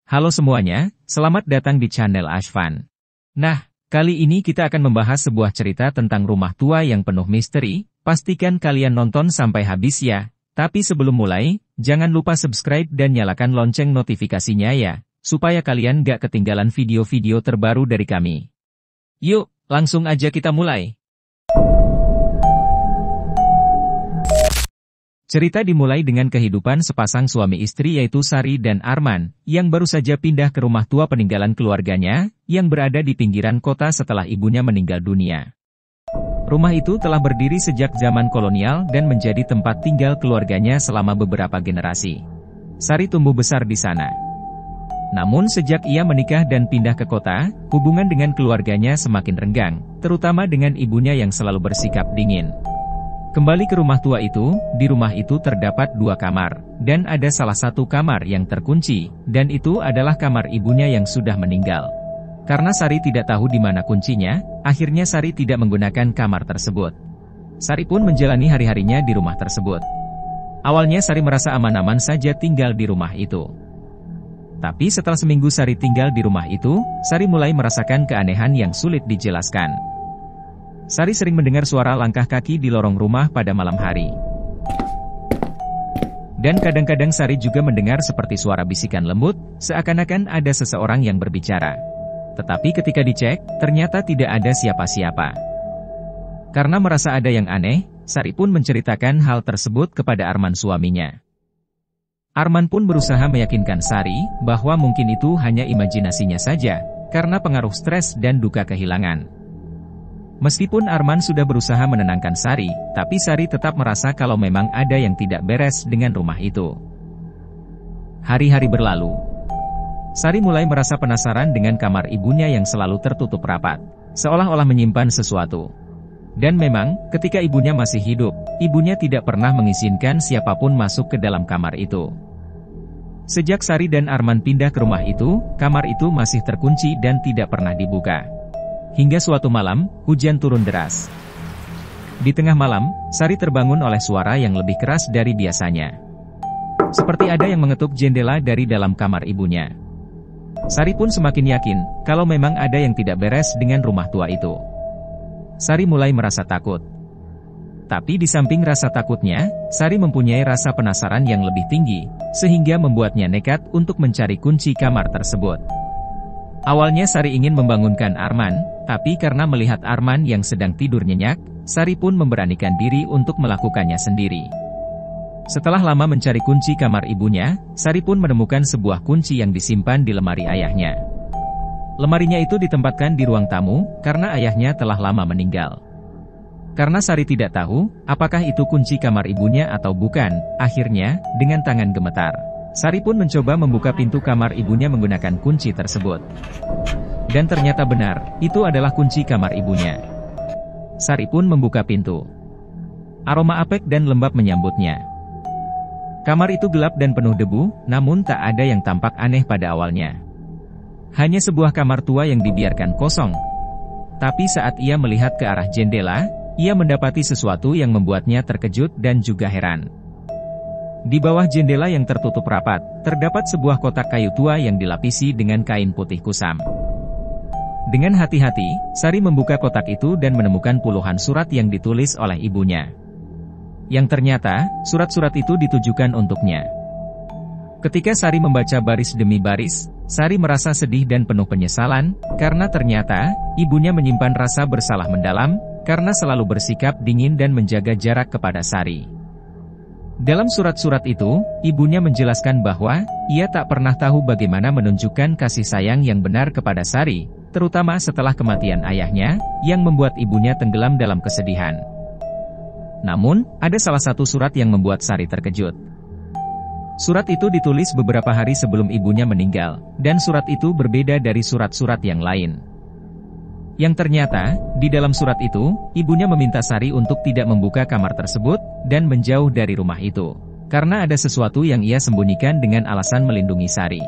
Halo semuanya, selamat datang di channel Ashfan. Nah, kali ini kita akan membahas sebuah cerita tentang rumah tua yang penuh misteri. Pastikan kalian nonton sampai habis ya. Tapi sebelum mulai, jangan lupa subscribe dan nyalakan lonceng notifikasinya ya, supaya kalian gak ketinggalan video-video terbaru dari kami. Yuk, langsung aja kita mulai. Cerita dimulai dengan kehidupan sepasang suami istri yaitu Sari dan Arman, yang baru saja pindah ke rumah tua peninggalan keluarganya, yang berada di pinggiran kota setelah ibunya meninggal dunia. Rumah itu telah berdiri sejak zaman kolonial dan menjadi tempat tinggal keluarganya selama beberapa generasi. Sari tumbuh besar di sana. Namun sejak ia menikah dan pindah ke kota, hubungan dengan keluarganya semakin renggang, terutama dengan ibunya yang selalu bersikap dingin. Kembali ke rumah tua itu, di rumah itu terdapat 2 kamar, dan ada salah satu kamar yang terkunci, dan itu adalah kamar ibunya yang sudah meninggal. Karena Sari tidak tahu di mana kuncinya, akhirnya Sari tidak menggunakan kamar tersebut. Sari pun menjalani hari-harinya di rumah tersebut. Awalnya Sari merasa aman-aman saja tinggal di rumah itu. Tapi setelah seminggu Sari tinggal di rumah itu, Sari mulai merasakan keanehan yang sulit dijelaskan. Sari sering mendengar suara langkah kaki di lorong rumah pada malam hari. Dan kadang-kadang Sari juga mendengar seperti suara bisikan lembut, seakan-akan ada seseorang yang berbicara. Tetapi ketika dicek, ternyata tidak ada siapa-siapa. Karena merasa ada yang aneh, Sari pun menceritakan hal tersebut kepada Arman suaminya. Arman pun berusaha meyakinkan Sari bahwa mungkin itu hanya imajinasinya saja, karena pengaruh stres dan duka kehilangan. Meskipun Arman sudah berusaha menenangkan Sari, tapi Sari tetap merasa kalau memang ada yang tidak beres dengan rumah itu. Hari-hari berlalu. Sari mulai merasa penasaran dengan kamar ibunya yang selalu tertutup rapat, seolah-olah menyimpan sesuatu. Dan memang, ketika ibunya masih hidup, ibunya tidak pernah mengizinkan siapapun masuk ke dalam kamar itu. Sejak Sari dan Arman pindah ke rumah itu, kamar itu masih terkunci dan tidak pernah dibuka. Hingga suatu malam, hujan turun deras. Di tengah malam, Sari terbangun oleh suara yang lebih keras dari biasanya. Seperti ada yang mengetuk jendela dari dalam kamar ibunya. Sari pun semakin yakin, kalau memang ada yang tidak beres dengan rumah tua itu. Sari mulai merasa takut. Tapi di samping rasa takutnya, Sari mempunyai rasa penasaran yang lebih tinggi, sehingga membuatnya nekat untuk mencari kunci kamar tersebut. Awalnya Sari ingin membangunkan Arman, tapi karena melihat Arman yang sedang tidur nyenyak, Sari pun memberanikan diri untuk melakukannya sendiri. Setelah lama mencari kunci kamar ibunya, Sari pun menemukan sebuah kunci yang disimpan di lemari ayahnya. Lemarinya itu ditempatkan di ruang tamu, karena ayahnya telah lama meninggal. Karena Sari tidak tahu, apakah itu kunci kamar ibunya atau bukan, akhirnya, dengan tangan gemetar, Sari pun mencoba membuka pintu kamar ibunya menggunakan kunci tersebut. Dan ternyata benar, itu adalah kunci kamar ibunya. Sari pun membuka pintu. Aroma apek dan lembab menyambutnya. Kamar itu gelap dan penuh debu, namun tak ada yang tampak aneh pada awalnya. Hanya sebuah kamar tua yang dibiarkan kosong. Tapi saat ia melihat ke arah jendela, ia mendapati sesuatu yang membuatnya terkejut dan juga heran. Di bawah jendela yang tertutup rapat, terdapat sebuah kotak kayu tua yang dilapisi dengan kain putih kusam. Dengan hati-hati, Sari membuka kotak itu dan menemukan puluhan surat yang ditulis oleh ibunya. Yang ternyata, surat-surat itu ditujukan untuknya. Ketika Sari membaca baris demi baris, Sari merasa sedih dan penuh penyesalan, karena ternyata, ibunya menyimpan rasa bersalah mendalam, karena selalu bersikap dingin dan menjaga jarak kepada Sari. Dalam surat-surat itu, ibunya menjelaskan bahwa, ia tak pernah tahu bagaimana menunjukkan kasih sayang yang benar kepada Sari, terutama setelah kematian ayahnya, yang membuat ibunya tenggelam dalam kesedihan. Namun, ada salah satu surat yang membuat Sari terkejut. Surat itu ditulis beberapa hari sebelum ibunya meninggal, dan surat itu berbeda dari surat-surat yang lain. Yang ternyata, di dalam surat itu, ibunya meminta Sari untuk tidak membuka kamar tersebut, dan menjauh dari rumah itu. Karena ada sesuatu yang ia sembunyikan dengan alasan melindungi Sari.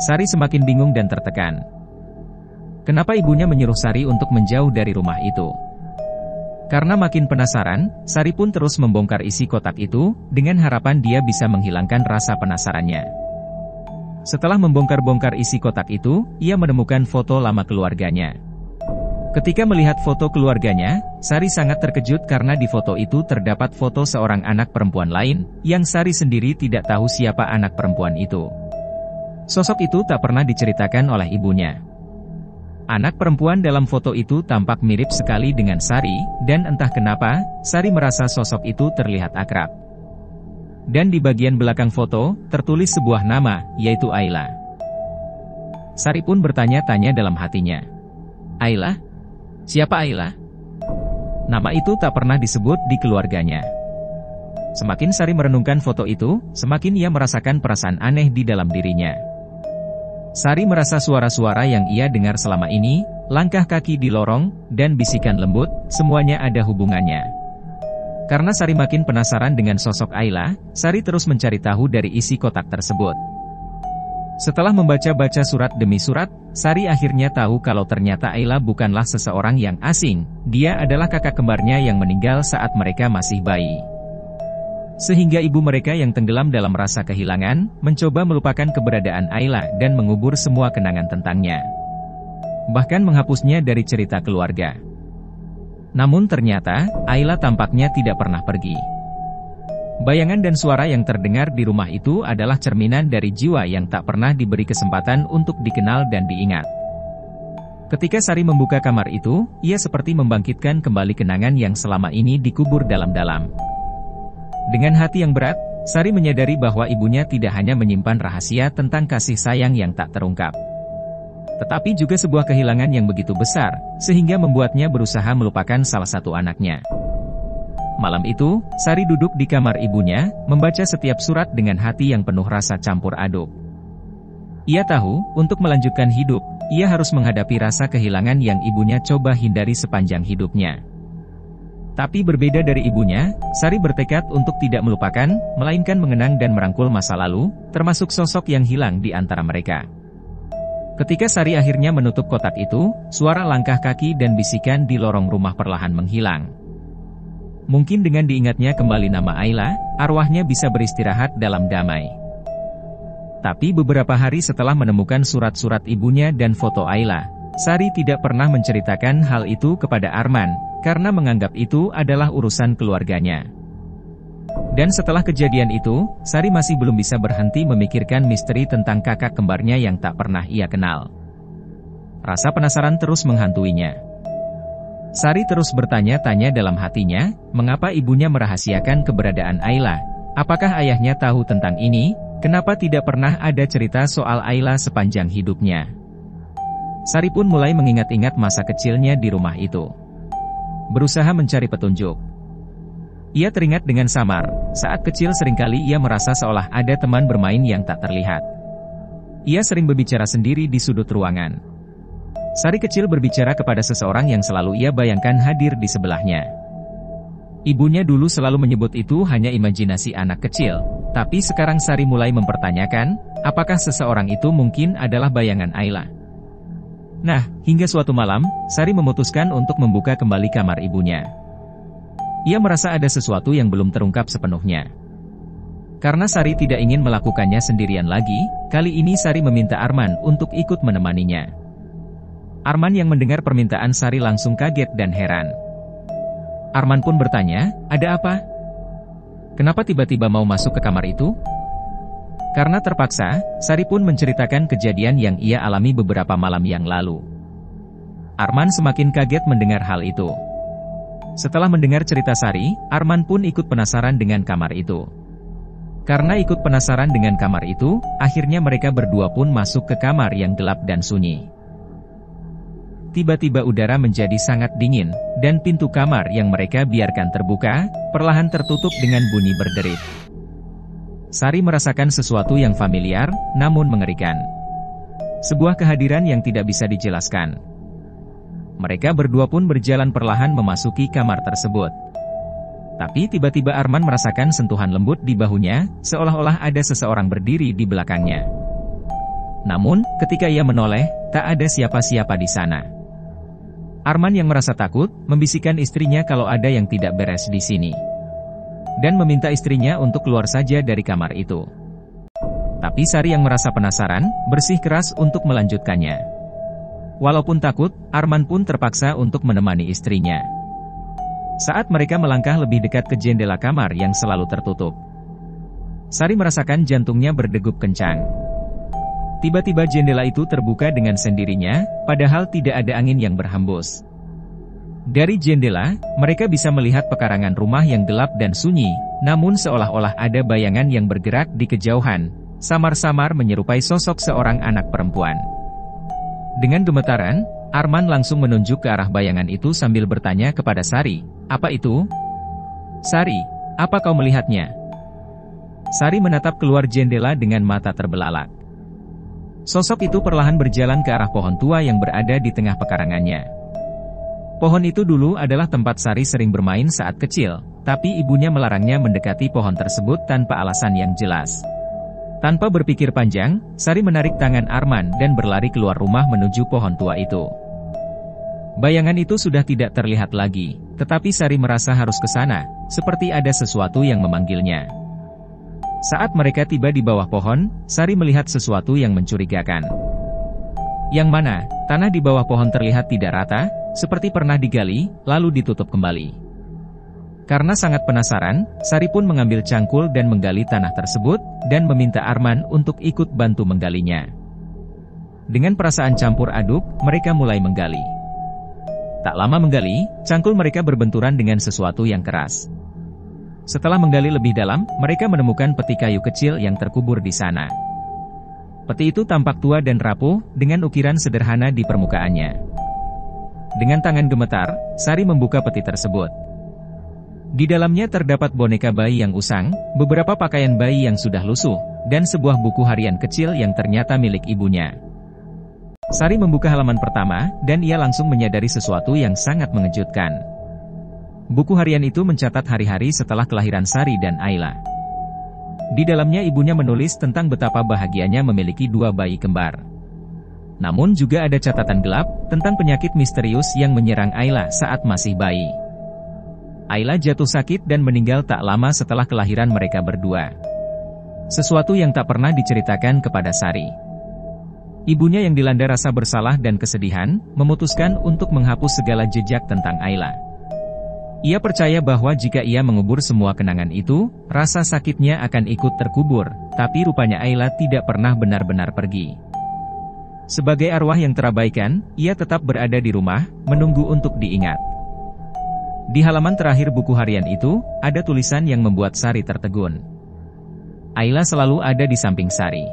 Sari semakin bingung dan tertekan. Kenapa ibunya menyuruh Sari untuk menjauh dari rumah itu? Karena makin penasaran, Sari pun terus membongkar isi kotak itu, dengan harapan dia bisa menghilangkan rasa penasarannya. Setelah membongkar-bongkar isi kotak itu, ia menemukan foto lama keluarganya. Ketika melihat foto keluarganya, Sari sangat terkejut karena di foto itu terdapat foto seorang anak perempuan lain, yang Sari sendiri tidak tahu siapa anak perempuan itu. Sosok itu tak pernah diceritakan oleh ibunya. Anak perempuan dalam foto itu tampak mirip sekali dengan Sari, dan entah kenapa, Sari merasa sosok itu terlihat akrab. Dan di bagian belakang foto, tertulis sebuah nama, yaitu Ayla. Sari pun bertanya-tanya dalam hatinya. Ayla? Siapa Ayla? Nama itu tak pernah disebut di keluarganya. Semakin Sari merenungkan foto itu, semakin ia merasakan perasaan aneh di dalam dirinya. Sari merasa suara-suara yang ia dengar selama ini, langkah kaki di lorong, dan bisikan lembut, semuanya ada hubungannya. Karena Sari makin penasaran dengan sosok Ayla, Sari terus mencari tahu dari isi kotak tersebut. Setelah membaca-baca surat demi surat, Sari akhirnya tahu kalau ternyata Ayla bukanlah seseorang yang asing, dia adalah kakak kembarnya yang meninggal saat mereka masih bayi. Sehingga ibu mereka yang tenggelam dalam rasa kehilangan, mencoba melupakan keberadaan Ayla dan mengubur semua kenangan tentangnya. Bahkan menghapusnya dari cerita keluarga. Namun ternyata, Ayla tampaknya tidak pernah pergi. Bayangan dan suara yang terdengar di rumah itu adalah cerminan dari jiwa yang tak pernah diberi kesempatan untuk dikenal dan diingat. Ketika Sari membuka kamar itu, ia seperti membangkitkan kembali kenangan yang selama ini dikubur dalam-dalam. Dengan hati yang berat, Sari menyadari bahwa ibunya tidak hanya menyimpan rahasia tentang kasih sayang yang tak terungkap, tetapi juga sebuah kehilangan yang begitu besar, sehingga membuatnya berusaha melupakan salah satu anaknya. Malam itu, Sari duduk di kamar ibunya, membaca setiap surat dengan hati yang penuh rasa campur aduk. Ia tahu, untuk melanjutkan hidup, ia harus menghadapi rasa kehilangan yang ibunya coba hindari sepanjang hidupnya. Tapi berbeda dari ibunya, Sari bertekad untuk tidak melupakan, melainkan mengenang dan merangkul masa lalu, termasuk sosok yang hilang di antara mereka. Ketika Sari akhirnya menutup kotak itu, suara langkah kaki dan bisikan di lorong rumah perlahan menghilang. Mungkin dengan diingatnya kembali nama Ayla, arwahnya bisa beristirahat dalam damai. Tapi beberapa hari setelah menemukan surat-surat ibunya dan foto Ayla, Sari tidak pernah menceritakan hal itu kepada Arman, karena menganggap itu adalah urusan keluarganya. Dan setelah kejadian itu, Sari masih belum bisa berhenti memikirkan misteri tentang kakak kembarnya yang tak pernah ia kenal. Rasa penasaran terus menghantuinya. Sari terus bertanya-tanya dalam hatinya, mengapa ibunya merahasiakan keberadaan Ayla? Apakah ayahnya tahu tentang ini? Kenapa tidak pernah ada cerita soal Ayla sepanjang hidupnya? Sari pun mulai mengingat-ingat masa kecilnya di rumah itu. Berusaha mencari petunjuk. Ia teringat dengan samar, saat kecil seringkali ia merasa seolah ada teman bermain yang tak terlihat. Ia sering berbicara sendiri di sudut ruangan. Sari kecil berbicara kepada seseorang yang selalu ia bayangkan hadir di sebelahnya. Ibunya dulu selalu menyebut itu hanya imajinasi anak kecil, tapi sekarang Sari mulai mempertanyakan, apakah seseorang itu mungkin adalah bayangan Ayla. Nah, hingga suatu malam, Sari memutuskan untuk membuka kembali kamar ibunya. Ia merasa ada sesuatu yang belum terungkap sepenuhnya. Karena Sari tidak ingin melakukannya sendirian lagi, kali ini Sari meminta Arman untuk ikut menemaninya. Arman yang mendengar permintaan Sari langsung kaget dan heran. Arman pun bertanya, ada apa? Kenapa tiba-tiba mau masuk ke kamar itu? Karena terpaksa, Sari pun menceritakan kejadian yang ia alami beberapa malam yang lalu. Arman semakin kaget mendengar hal itu. Setelah mendengar cerita Sari, Arman pun ikut penasaran dengan kamar itu. Karena ikut penasaran dengan kamar itu, akhirnya mereka berdua pun masuk ke kamar yang gelap dan sunyi. Tiba-tiba udara menjadi sangat dingin, dan pintu kamar yang mereka biarkan terbuka, perlahan tertutup dengan bunyi berderit. Sari merasakan sesuatu yang familiar, namun mengerikan. Sebuah kehadiran yang tidak bisa dijelaskan. Mereka berdua pun berjalan perlahan memasuki kamar tersebut. Tapi tiba-tiba Arman merasakan sentuhan lembut di bahunya, seolah-olah ada seseorang berdiri di belakangnya. Namun, ketika ia menoleh, tak ada siapa-siapa di sana. Arman yang merasa takut, membisikkan istrinya kalau ada yang tidak beres di sini. Dan meminta istrinya untuk keluar saja dari kamar itu. Tapi Sari yang merasa penasaran, bersikeras untuk melanjutkannya. Walaupun takut, Arman pun terpaksa untuk menemani istrinya. Saat mereka melangkah lebih dekat ke jendela kamar yang selalu tertutup, Sari merasakan jantungnya berdegup kencang. Tiba-tiba jendela itu terbuka dengan sendirinya, padahal tidak ada angin yang berhembus. Dari jendela, mereka bisa melihat pekarangan rumah yang gelap dan sunyi, namun seolah-olah ada bayangan yang bergerak di kejauhan, samar-samar menyerupai sosok seorang anak perempuan. Dengan gemetaran, Arman langsung menunjuk ke arah bayangan itu sambil bertanya kepada Sari, "Apa itu?" "Sari, apa kau melihatnya?" Sari menatap keluar jendela dengan mata terbelalak. Sosok itu perlahan berjalan ke arah pohon tua yang berada di tengah pekarangannya. Pohon itu dulu adalah tempat Sari sering bermain saat kecil, tapi ibunya melarangnya mendekati pohon tersebut tanpa alasan yang jelas. Tanpa berpikir panjang, Sari menarik tangan Arman dan berlari keluar rumah menuju pohon tua itu. Bayangan itu sudah tidak terlihat lagi, tetapi Sari merasa harus ke sana, seperti ada sesuatu yang memanggilnya. Saat mereka tiba di bawah pohon, Sari melihat sesuatu yang mencurigakan. Yang mana, tanah di bawah pohon terlihat tidak rata, seperti pernah digali, lalu ditutup kembali. Karena sangat penasaran, Sari pun mengambil cangkul dan menggali tanah tersebut, dan meminta Arman untuk ikut bantu menggalinya. Dengan perasaan campur aduk, mereka mulai menggali. Tak lama menggali, cangkul mereka berbenturan dengan sesuatu yang keras. Setelah menggali lebih dalam, mereka menemukan peti kayu kecil yang terkubur di sana. Peti itu tampak tua dan rapuh, dengan ukiran sederhana di permukaannya. Dengan tangan gemetar, Sari membuka peti tersebut. Di dalamnya terdapat boneka bayi yang usang, beberapa pakaian bayi yang sudah lusuh, dan sebuah buku harian kecil yang ternyata milik ibunya. Sari membuka halaman pertama, dan ia langsung menyadari sesuatu yang sangat mengejutkan. Buku harian itu mencatat hari-hari setelah kelahiran Sari dan Ayla. Di dalamnya ibunya menulis tentang betapa bahagianya memiliki 2 bayi kembar. Namun juga ada catatan gelap, tentang penyakit misterius yang menyerang Ayla saat masih bayi. Ayla jatuh sakit dan meninggal tak lama setelah kelahiran mereka berdua. Sesuatu yang tak pernah diceritakan kepada Sari. Ibunya yang dilanda rasa bersalah dan kesedihan, memutuskan untuk menghapus segala jejak tentang Ayla. Ia percaya bahwa jika ia mengubur semua kenangan itu, rasa sakitnya akan ikut terkubur, tapi rupanya Ayla tidak pernah benar-benar pergi. Sebagai arwah yang terabaikan, ia tetap berada di rumah, menunggu untuk diingat. Di halaman terakhir buku harian itu, ada tulisan yang membuat Sari tertegun. Ayla selalu ada di samping Sari.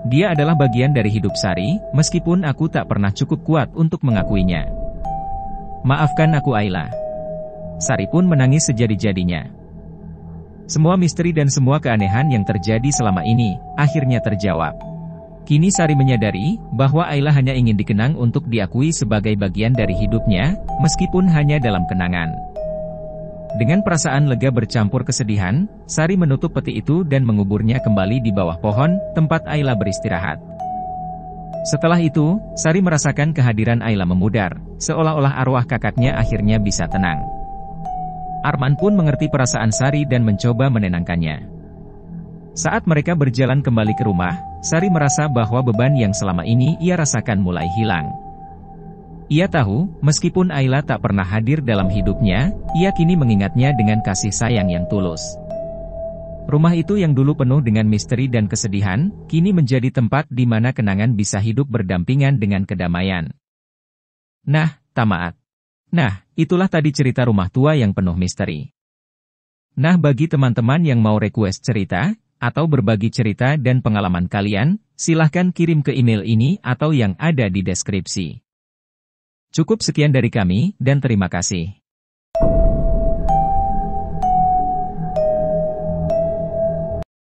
Dia adalah bagian dari hidup Sari, meskipun aku tak pernah cukup kuat untuk mengakuinya. Maafkan aku Ayla. Sari pun menangis sejadi-jadinya. Semua misteri dan semua keanehan yang terjadi selama ini, akhirnya terjawab. Kini Sari menyadari, bahwa Ayla hanya ingin dikenang untuk diakui sebagai bagian dari hidupnya, meskipun hanya dalam kenangan. Dengan perasaan lega bercampur kesedihan, Sari menutup peti itu dan menguburnya kembali di bawah pohon, tempat Ayla beristirahat. Setelah itu, Sari merasakan kehadiran Ayla memudar, seolah-olah arwah kakaknya akhirnya bisa tenang. Arman pun mengerti perasaan Sari dan mencoba menenangkannya. Saat mereka berjalan kembali ke rumah, Sari merasa bahwa beban yang selama ini ia rasakan mulai hilang. Ia tahu, meskipun Ayla tak pernah hadir dalam hidupnya, ia kini mengingatnya dengan kasih sayang yang tulus. Rumah itu yang dulu penuh dengan misteri dan kesedihan, kini menjadi tempat di mana kenangan bisa hidup berdampingan dengan kedamaian. Nah, tamat. Nah, itulah tadi cerita rumah tua yang penuh misteri. Nah, bagi teman-teman yang mau request cerita, atau berbagi cerita dan pengalaman kalian, silahkan kirim ke email ini atau yang ada di deskripsi. Cukup sekian dari kami, dan terima kasih.